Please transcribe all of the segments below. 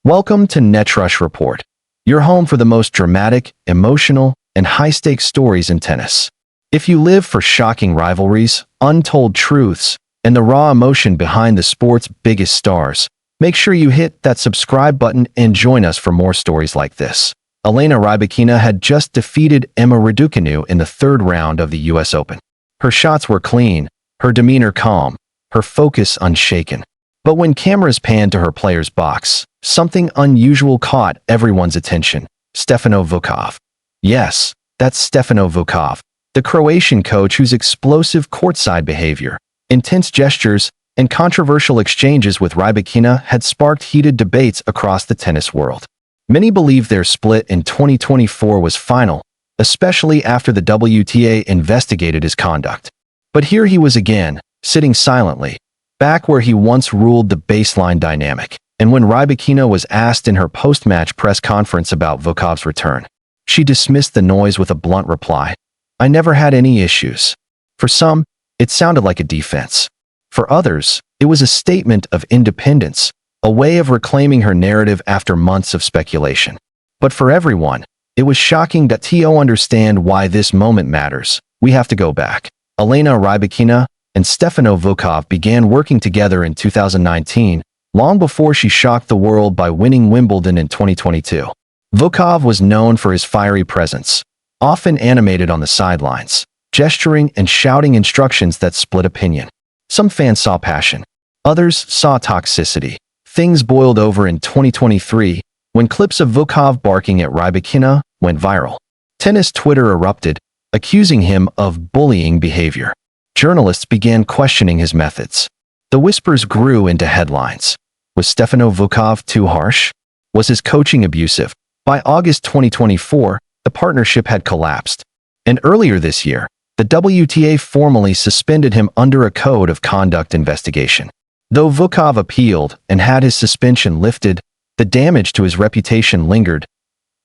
Welcome to Netrush Report, your home for the most dramatic, emotional, and high-stakes stories in tennis. If you live for shocking rivalries, untold truths, and the raw emotion behind the sport's biggest stars, make sure you hit that subscribe button and join us for more stories like this. Elena Rybakina had just defeated Emma Raducanu in the third round of the US Open. Her shots were clean, her demeanor calm, her focus unshaken. But when cameras panned to her player's box, something unusual caught everyone's attention. Stefano Vukov'S. Yes, that's Stefano Vukov'S, the Croatian coach whose explosive courtside behavior, intense gestures, and controversial exchanges with Rybakina had sparked heated debates across the tennis world. Many believe their split in 2024 was final, especially after the WTA investigated his conduct. But here he was again, sitting silently, back where he once ruled the baseline dynamic. And when Rybakina was asked in her post-match press conference about Vukov'S return, she dismissed the noise with a blunt reply, "I never had any issues." For some, it sounded like a defense. For others, it was a statement of independence, a way of reclaiming her narrative after months of speculation. But for everyone, it was shocking to understand why this moment matters. We have to go back. Elena Rybakina and Stefano Vukov'S began working together in 2019, long before she shocked the world by winning Wimbledon in 2022. Vukov'S was known for his fiery presence, often animated on the sidelines, gesturing and shouting instructions that split opinion. Some fans saw passion, others saw toxicity. Things boiled over in 2023 when clips of Vukov'S barking at Rybakina went viral. Tennis Twitter erupted, accusing him of bullying behavior. Journalists began questioning his methods. The whispers grew into headlines. Was Stefano Vukov'S too harsh? Was his coaching abusive? By August 2024, the partnership had collapsed. And earlier this year, the WTA formally suspended him under a code of conduct investigation. Though Vukov'S appealed and had his suspension lifted, the damage to his reputation lingered.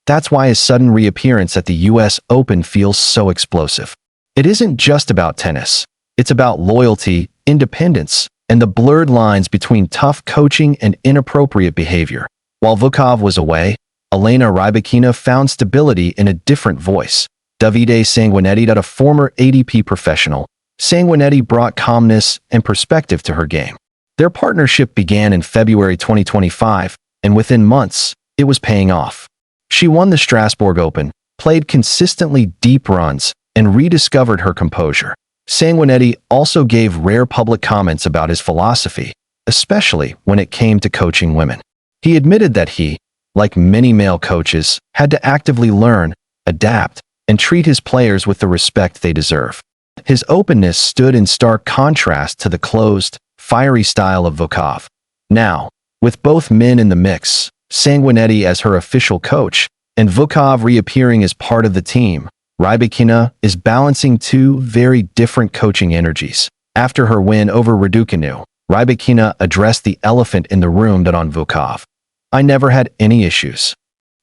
That's why his sudden reappearance at the US Open feels so explosive. It isn't just about tennis. It's about loyalty, independence, and the blurred lines between tough coaching and inappropriate behavior. While Vukov'S was away, Elena Rybakina found stability in a different voice. Davide Sanguinetti, a former ATP professional, Sanguinetti brought calmness and perspective to her game. Their partnership began in February 2025, and within months, it was paying off. She won the Strasbourg Open, played consistently deep runs, and rediscovered her composure. Sanguinetti also gave rare public comments about his philosophy, especially when it came to coaching women. He admitted that he, like many male coaches, had to actively learn, adapt, and treat his players with the respect they deserve. His openness stood in stark contrast to the closed, fiery style of Vukov'S. Now, with both men in the mix, Sanguinetti as her official coach, and Vukov'S reappearing as part of the team, Rybakina is balancing two very different coaching energies. After her win over Raducanu, Rybakina addressed the elephant in the room on Vukov'S. "I never had any issues.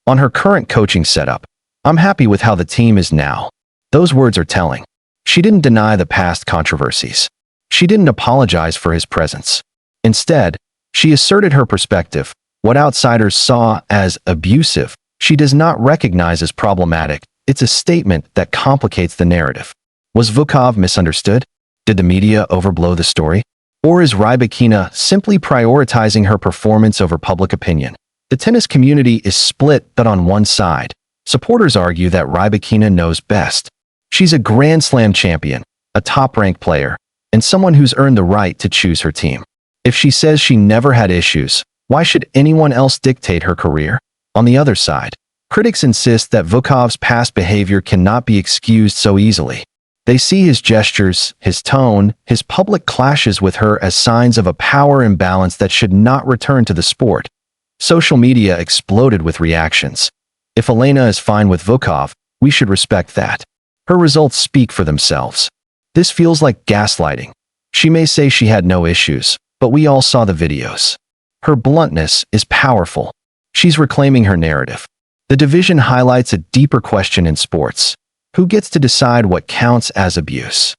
On her current coaching setup, I'm happy with how the team is now." Those words are telling. She didn't deny the past controversies. She didn't apologize for his presence. Instead, she asserted her perspective. What outsiders saw as abusive, she does not recognize as problematic. It's a statement that complicates the narrative. Was Vukov'S misunderstood? Did the media overblow the story? Or is Rybakina simply prioritizing her performance over public opinion? The tennis community is split, but on one side, supporters argue that Rybakina knows best. She's a Grand Slam champion, a top-ranked player, and someone who's earned the right to choose her team. If she says she never had issues, why should anyone else dictate her career? On the other side, critics insist that Vukov'S past behavior cannot be excused so easily. They see his gestures, his tone, his public clashes with her as signs of a power imbalance that should not return to the sport. Social media exploded with reactions. If Elena is fine with Vukov'S, we should respect that. Her results speak for themselves. This feels like gaslighting. She may say she had no issues, but we all saw the videos. Her bluntness is powerful. She's reclaiming her narrative. The division highlights a deeper question in sports. Who gets to decide what counts as abuse?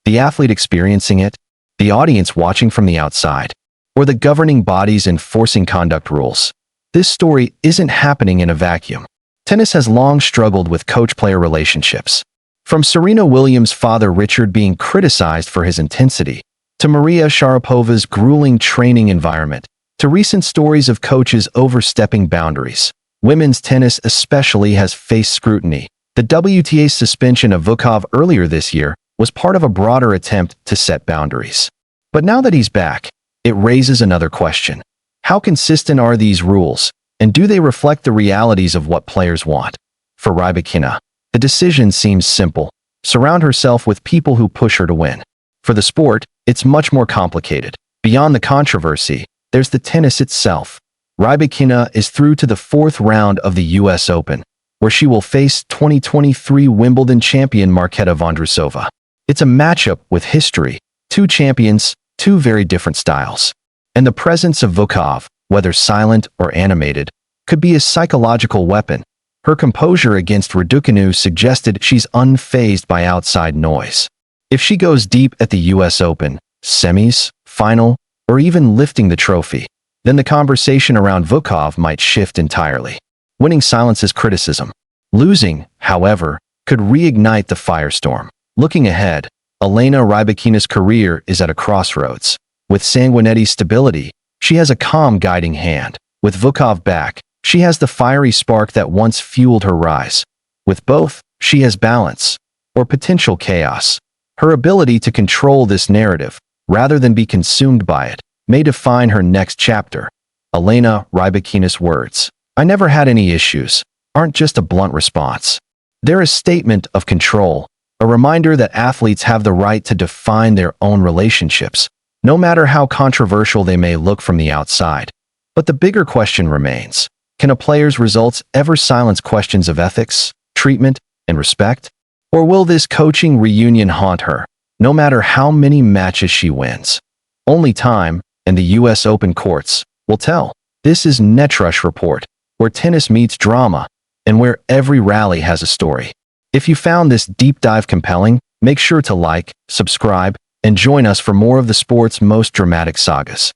The athlete experiencing it, the audience watching from the outside, or the governing bodies enforcing conduct rules? this story isn't happening in a vacuum. Tennis has long struggled with coach-player relationships. From Serena Williams' father Richard being criticized for his intensity, to Maria Sharapova's grueling training environment, to recent stories of coaches overstepping boundaries, women's tennis especially has faced scrutiny. The WTA's suspension of Vukov earlier this year was part of a broader attempt to set boundaries. But now that he's back, it raises another question. How consistent are these rules, and do they reflect the realities of what players want? For Rybakina, the decision seems simple. Surround herself with people who push her to win. For the sport, it's much more complicated. Beyond the controversy, there's the tennis itself. Rybakina is through to the fourth round of the US Open, where she will face 2023 Wimbledon champion Marketa Vondrousova. It's a matchup with history, two champions, two very different styles. And the presence of Vukov, whether silent or animated, could be a psychological weapon. Her composure against Raducanu suggested she's unfazed by outside noise. If she goes deep at the US Open, semis, final, or even lifting the trophy, then the conversation around Vukov might shift entirely. Winning silences criticism. Losing, however, could reignite the firestorm. Looking ahead, Elena Rybakina's career is at a crossroads. With Sanguinetti's stability, she has a calm guiding hand. With Vukov back, she has the fiery spark that once fueled her rise. With both, she has balance, or potential chaos. Her ability to control this narrative, rather than be consumed by it, may define her next chapter. Elena Rybakina's words, "I never had any issues," aren't just a blunt response. They're a statement of control, a reminder that athletes have the right to define their own relationships, no matter how controversial they may look from the outside. But the bigger question remains, can a player's results ever silence questions of ethics, treatment, and respect? Or will this coaching reunion haunt her, no matter how many matches she wins? Only time, and the US Open courts, will tell. This is Netrush Report, where tennis meets drama, and where every rally has a story. If you found this deep dive compelling, make sure to like, subscribe, and join us for more of the sport's most dramatic sagas.